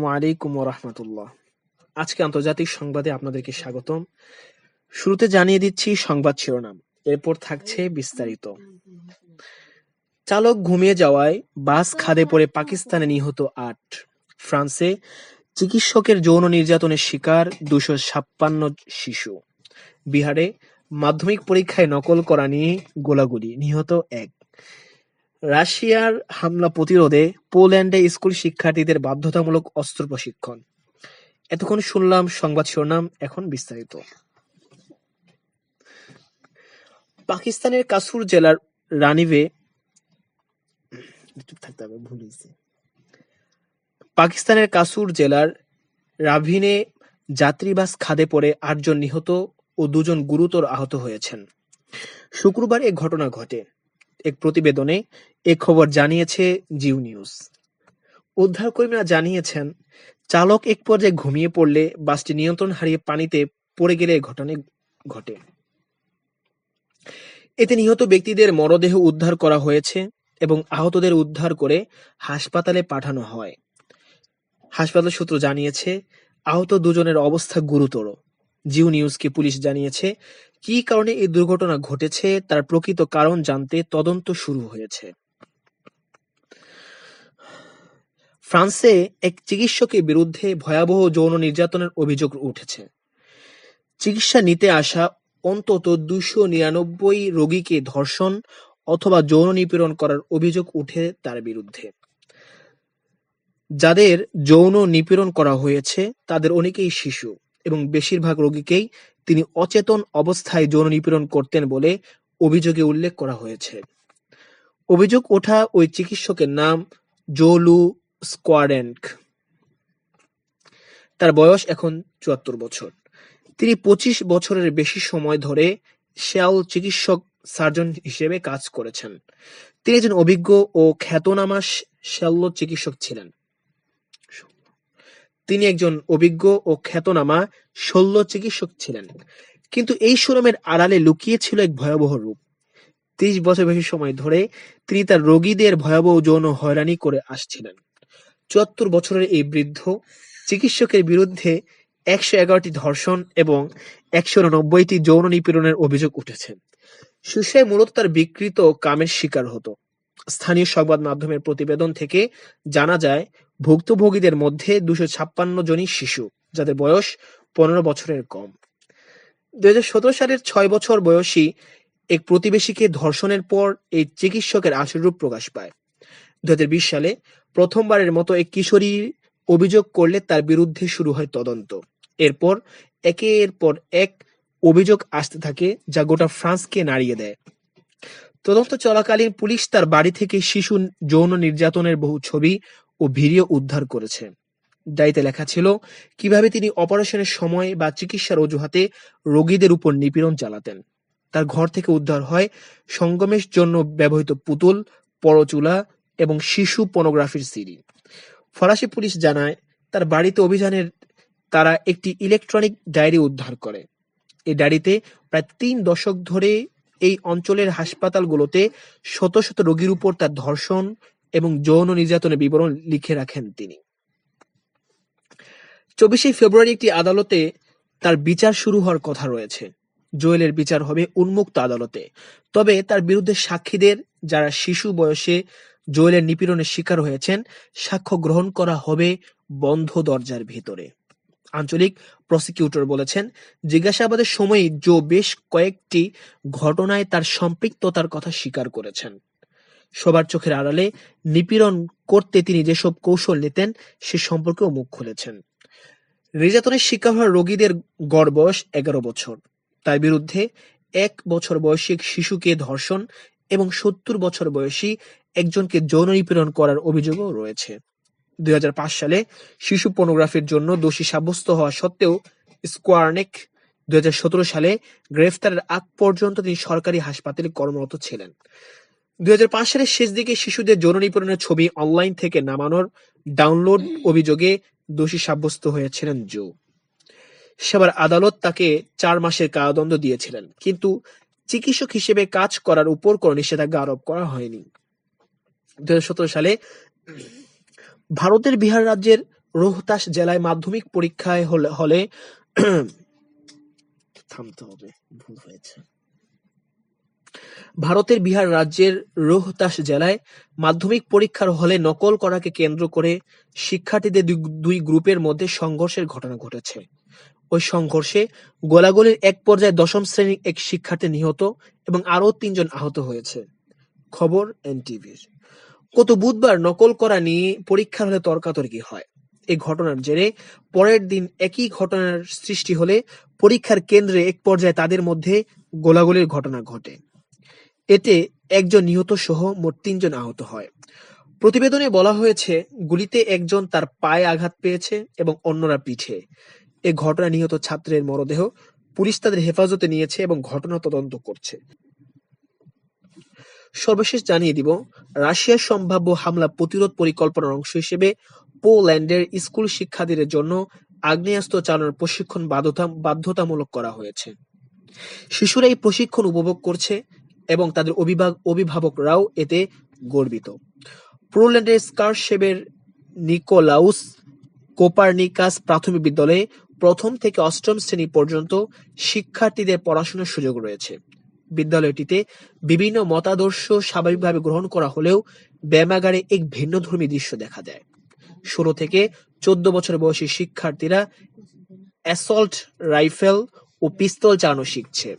আসসালামু আলাইকুম ওয়া রাহমাতুল্লাহ। আজকে আন্তর্জাতিক সংবাদে আপনাদেরকে স্বাগতম। শুরুতে জানিয়ে দিচ্ছি সংবাদ শিরোনাম, এরপর থাকছে বিস্তারিত। চালক ঘুমিয়ে যাওয়ায় বাস খাদে পড়ে পাকিস্তানে নিহত ৮। ফ্রান্সে চিকিৎসকের যৌন নির্যাতনের শিকার ২৫৬ শিশু। বিহারে মাধ্যমিক পরীক্ষায় নকল করা নিয়ে গোলাগুলি, নিহত ১। রাশিয়ার হামলা প্রতিরোধে পোল্যান্ডে স্কুল শিক্ষার্থীদের বাধ্যতামূলক অস্ত্র প্রশিক্ষণ। এতক্ষণ শুনলাম সংবাদ শিরোনাম, এখন বিস্তারিত। পাকিস্তানের কাসুর জেলার রানিভে পাকিস্তানের কাসুর জেলার রাভিনে যাত্রীবাস খাদে পড়ে ৮ জন নিহত ও ২ জন গুরুতর আহত হয়েছেন। শুক্রবার এ ঘটনা ঘটে। এক প্রতিবেদনে এ খবর জানিয়েছে জিও নিউজ। উদ্ধারকর্মীরা জানিয়েছেন, চালক এক পর্যায়ে ঘুমিয়ে পড়লে বাসটি নিয়ন্ত্রণ হারিয়ে পানিতে পড়ে গেলে এ ঘটনা ঘটে। এতে নিহত ব্যক্তিদের মরদেহ উদ্ধার করা হয়েছে এবং আহতদের উদ্ধার করে হাসপাতালে পাঠানো হয়। হাসপাতাল সূত্র জানিয়েছে, আহত ২ জনের অবস্থা গুরুতর। জিও নিউজকে পুলিশ জানিয়েছে, কী কারণে এই দুর্ঘটনা ঘটেছে তার প্রকৃত কারণ জানতে তদন্ত শুরু হয়েছে। ফ্রান্সে এক চিকিৎসকের বিরুদ্ধে ভয়াবহ যৌন নির্যাতনের অভিযোগ উঠেছে। চিকিৎসা নিতে আসা অন্তত ২৯৯ রোগীকে ধর্ষণ অথবা যৌন নিপীড়ন করার অভিযোগ উঠে তার বিরুদ্ধে। যাদের যৌন নিপীড়ন করা হয়েছে তাদের অনেকেই শিশু এবং বেশিরভাগ রোগীকেই তিনি অচেতন অবস্থায় যৌন নিপীড়ন করতেন বলে অভিযোগে উল্লেখ করা হয়েছে। অভিযোগ ওঠা ওই চিকিৎসকের নাম জোলু স্কোয়ারেন্ক। তার বয়স এখন ৭৪ বছর। তিনি ২৫ বছরের বেশি সময় ধরে শেয়াল চিকিৎসক সার্জন হিসেবে কাজ করেছেন। তিনি একজন অভিজ্ঞ ও খ্যাতনামা শল্য চিকিৎসক ছিলেন। কিন্তু এই সুনামের আড়ালে লুকিয়ে ছিল এক ভয়াবহ রূপ। ৩০ বছর বেশি সময় ধরে তিনি তার রোগীদের ভয়াবহ যৌন হয়রানি করে আসছিলেন। ৭৪ বছরের এই বৃদ্ধ চিকিৎসকের বিরুদ্ধে ১১১টি ধর্ষণ এবং ১৯৯টি যৌন নিপীড়নের অভিযোগ উঠেছে। শিশুরা মূলত তার বিকৃত কামের শিকার হতো। স্থানীয় সংবাদ মাধ্যমের প্রতিবেদন থেকে জানা যায়, ভুক্তভোগীদের মধ্যে ২৫৬ জনই শিশু, যাদের বয়স ১৫ বছরের কম। ২০১৭ সালের ৬ বছর বয়সী এক প্রতিবেশীকে ধর্ষণের পর এই চিকিৎসকের আসল রূপ প্রকাশ পায়। ২০২০ সালে প্রথমবারের মতো এক কিশোরী অভিযোগ করলে তার বিরুদ্ধে শুরু হয় তদন্ত। এরপর একের পর এক অভিযোগ আসতে থাকে, যা গোটা ফ্রান্সকে নাড়িয়ে দেয়। তদন্ত চলাকালীন পুলিশ তার বাড়ি থেকে শিশু যৌন নির্যাতনের বহু ছবি ও ভিডিও উদ্ধার করেছে। ডায়েরিতে লেখা ছিল কিভাবে তিনি অপারেশনের সময় বা চিকিৎসার অজুহাতে রোগীদের উপর নিপীড়ন চালাতেন। তার ঘর থেকে উদ্ধার হয় সঙ্গমের জন্য ব্যবহৃত পুতুল, পরচুলা এবং শিশু পর্নোগ্রাফির সিডি। ফরাসি পুলিশ জানায়, তার বাড়িতে অভিযানের তারা একটি ইলেকট্রনিক ডায়েরি উদ্ধার করে। এই ডায়েরিতে প্রায় ৩ দশক ধরে এই অঞ্চলের হাসপাতালগুলোতে শত শত রোগীর উপর তার ধর্ষণ এবং যৌন নির্যাতনের বিবরণ লিখে রাখেন তিনি। ২৪শে ফেব্রুয়ারি একটি আদালতে তার বিচার শুরু হওয়ার কথা রয়েছে। জোয়েলের বিচার হবে উন্মুক্ত আদালতে। তবে তার বিরুদ্ধে সাক্ষীদের, যারা শিশু বয়সে জোয়েলের নিপীড়নের শিকার হয়েছেন, সাক্ষ্য গ্রহণ করা হবে বন্ধ দরজার ভেতরে। আঞ্চলিক প্রসিকিউটর বলেছেন, জিজ্ঞাসাবাদের সময়ই জো বেশ কয়েকটি ঘটনায় তার সম্পৃক্ততার কথা স্বীকার করেছেন। সবার চোখের আড়ালে নিপীড়ন করতে তিনি যেসব কৌশল নিতেন সে সম্পর্কেও মুখ খুলেছেন। নির্যাতনের শিকার হওয়া রোগীদের গড় বয়স ১১ বছর। তার বিরুদ্ধে ১ বছর বয়সী এক শিশুকে ধর্ষণ এবং ৭০ বছর বয়সী একজনকে যৌন নিপীড়ন করার অভিযোগও রয়েছে। ২০০৫ সালে শিশু পর্নোগ্রাফির জন্য দোষী সাব্যস্ত হওয়া সত্ত্বেও স্কোয়ারনেক ২০১৭ সালে গ্রেফতারের আগ পর্যন্ত তিনি সরকারি হাসপাতালে কর্মরত ছিলেন। ২০০৫ সালের শেষ দিকে শিশুদের যৌন নিপীড়নের ছবি অনলাইন থেকে নামানোর ডাউনলোড অভিযোগে দোষী সাব্যস্ত হয়েছিলেন জো। সেবার আদালত তাকে ৪ মাসের কারাদণ্ড দিয়েছিলেন, কিন্তু চিকিৎসক হিসেবে কাজ করার উপর কোনো নিষেধাজ্ঞা আরোপ করা হয়নি। ২০১৭ সালে ভারতের বিহার রাজ্যের রোহতাস জেলায় মাধ্যমিক পরীক্ষায় হলে থামতে হবে, ভুল হয়েছে। ভারতের বিহার রাজ্যের রোহতাস জেলায় মাধ্যমিক পরীক্ষার হলে নকল করাকে কেন্দ্র করে শিক্ষার্থীদের দুই গ্রুপের মধ্যে সংঘর্ষের ঘটনা ঘটেছে। ওই সংঘর্ষে গোলাগুলির এক পর্যায়ে ১০ম শ্রেণীর এক শিক্ষার্থী নিহত এবং আরও ৩ জন আহত হয়েছে। খবর এনটিভির। গত বুধবার নকল করা নিয়ে পরীক্ষার হলে তর্কাতর্কি হয়। এই ঘটনার জেরে পরের দিন একই ঘটনার সৃষ্টি হলে পরীক্ষার কেন্দ্রে এক পর্যায়ে তাদের মধ্যে গোলাগুলির ঘটনা ঘটে। এতে একজন নিহত সহ মোট ৩ জন আহত হয়। প্রতিবেদনে বলা হয়েছে, গুলিতে একজন তার পায়ে আঘাত পেয়েছে এবং অন্যরা পিঠে। এ ঘটনায় নিহত ছাত্রের মরদেহ পুলিশ তাদের হেফাজতে নিয়েছে এবং ঘটনা তদন্ত করছে। সর্বশেষ জানিয়ে দিব, রাশিয়ার সম্ভাব্য হামলা প্রতিরোধ পরিকল্পনার অংশ হিসেবে পোল্যান্ডের স্কুল শিক্ষার্থীদের জন্য আগ্নেয়াস্ত্র চালানোর প্রশিক্ষণ বাধ্যতামূলক করা হয়েছে। শিশুরা এই প্রশিক্ষণ উপভোগ করছে এবং তাদের অভিভাবকরাও এতে গর্বিত। পোল্যান্ডের স্কারশেবের নিকোলাউস কোপারনিকাস প্রাথমিক বিদ্যালয়ে ১ম থেকে ৮ম শ্রেণী পর্যন্ত শিক্ষার্থীদের পড়াশোনার সুযোগ রয়েছে। বিদ্যালয়টিতে বিভিন্ন মতাদর্শ স্বাভাবিকভাবে গ্রহণ করা হলেও ব্যায়ামাগারে এক ভিন্নধর্মী দৃশ্য দেখা যায়। ১৬ থেকে ১৪ বছর বয়সী শিক্ষার্থীরা অ্যাসল্ট রাইফেল ও পিস্তল চালানো শিখছে।